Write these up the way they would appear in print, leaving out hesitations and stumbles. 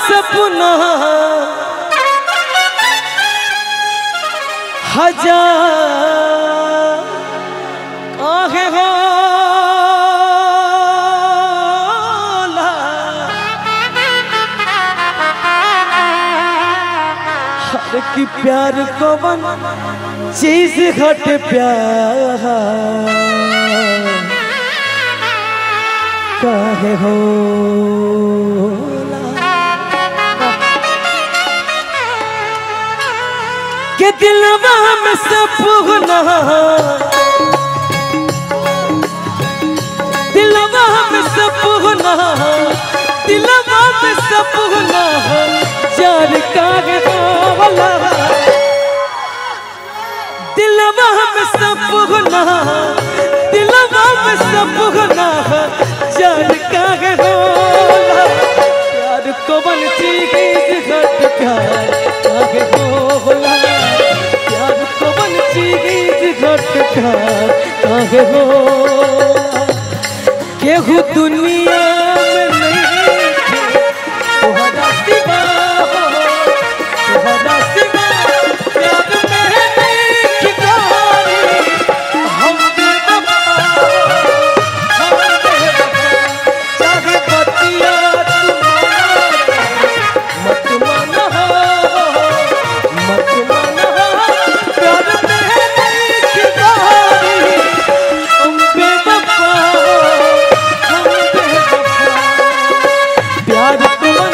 सपना हजार काहे होला हर की प्यार कौन चीज घट प्यार काहे होला के दिलवा में सपना दिलवा में सपना दिलवा में सपना जान काहे होला दिलवा में सपना दिलवा में सपना जान काहे होला प्यार कौन चीज घट प्यार काहे होला प्यार कौन चीज घट प्यार काहे होला केहू दुनिया में नहीं तोहरा सिवा तोहरा सिवा प्यार में नहीं खिदारी हम बेवफा चाहे बतिया मत मानो मत मानो प्यार में नहीं खिदारी हम बेवफा प्यार कौन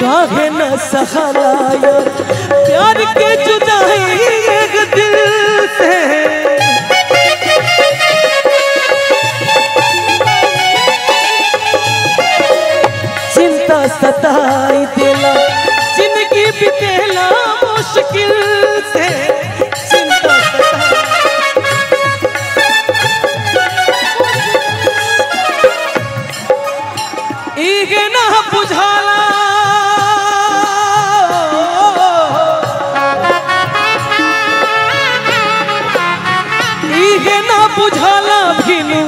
काहे न सहाला यार प्यार के जुदाई एक दिल से चिंता सताई देला जिंदगी बितेला मुश्किल से चिंता सताई इगे ना बुझाला इगे ना बुझाला भिनु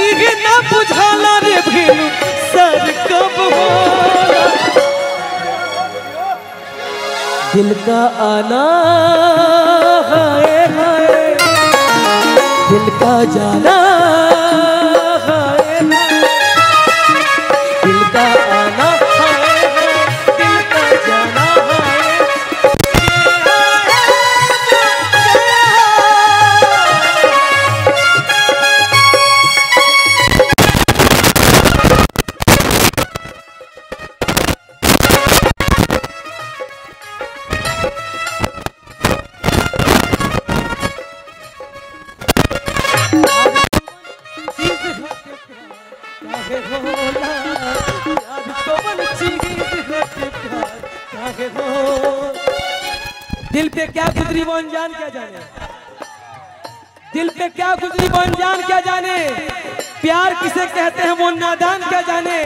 इगे ना बुझाला रे भिनु सर कब होला दिल का आना हाय हाय दिल का जाना हाय दिल का आना हाय दिल का जाना दिल पे क्या गुजरी वो अनजान क्या जाने दिल पे क्या गुजरी वो अनजान क्या जाने प्यार किसे कहते हैं वो नादान क्या जाने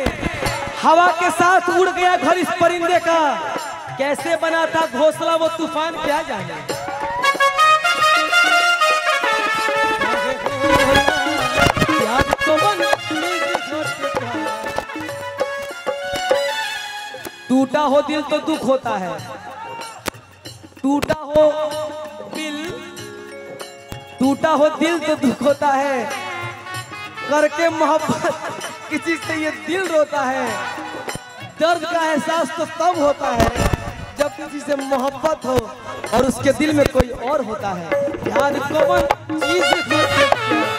हवा के साथ उड़ गया घर इस परिंदे का कैसे बना था घोंसला वो तूफान क्या जाने टूटा हो दिल तो दुख होता है टूटा हो दिल तो दुख होता है करके मोहब्बत किसी से ये दिल रोता है दर्द का एहसास तो तब होता है जब किसी से मोहब्बत हो और उसके दिल में कोई और होता है प्यार कौन चीज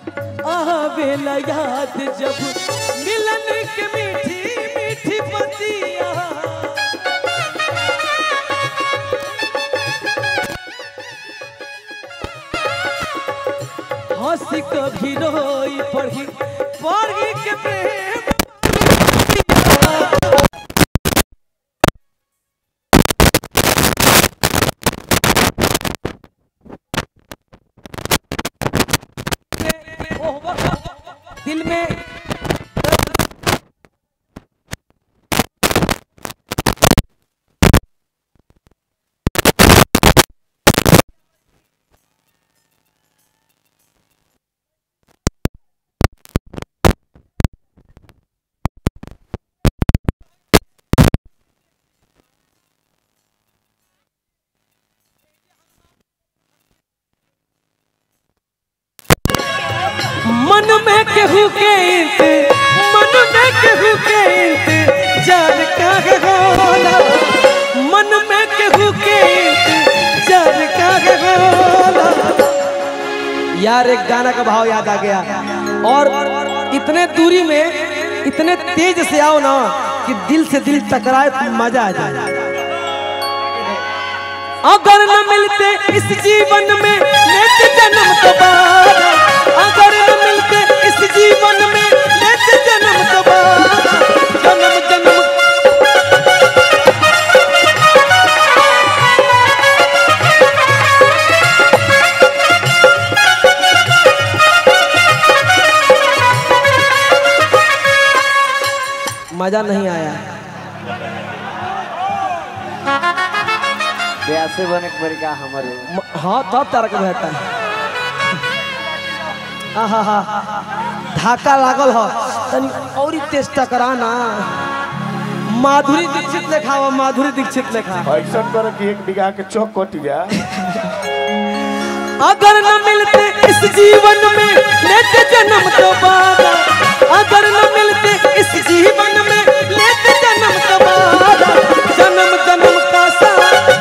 आवेला याद जब मिलन के मीठी मीठी बतिया हंसी कभी रोई पढ़ी पढ़ी के प्रेम केहू के इंत मन में केहू के इंत जान काहे होला मन में केहू के इंत जान काहे होला। यार एक गाना का भाव याद आ गया। और इतने दूरी में इतने तेज से आओ ना कि दिल से दिल टकराए तो मजा आ जाए। अगर न मिलते इस जीवन में लेते जन्म दोबारा अगर न मिलते इस जीवन में लेते जन्म दोबारा जन्म जन्म मजा नहीं आया। कैसे बने का हमारे हाँ तब तारा के रहता है। धाका लागल हो तनी और चेष्टा करा ना। माधुरी दीक्षित लेखा हो माधुरी दीक्षित लेखा ऐसा कर कि एक बिगा के चौक कट जा। अगर न मिलते इस जीवन में लेते जन्म दोबारा अगर न मिलते इस जीवन में लेते जन्म दोबारा जन्म जन्म का साथ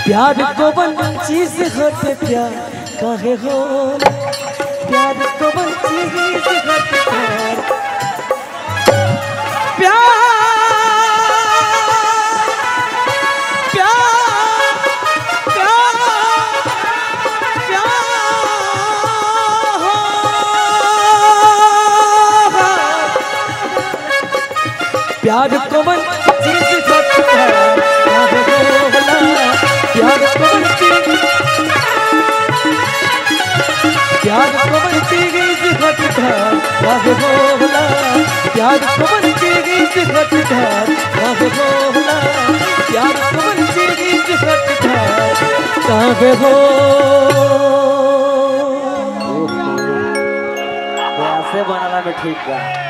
प्यार को बन चीज होते प्यार काहे हो प्यार को बन चीज होते प्यार प्यार प्यार को बन चीज होते प्यार प्यार को बन चीज प्यार को बन चीज होते प्यार काहे होला प्यार को बन चीज होते प्यार काहे होला प्यार को बन चीज होते प्यार काहे हो। कैसे बनाना में ठीक है।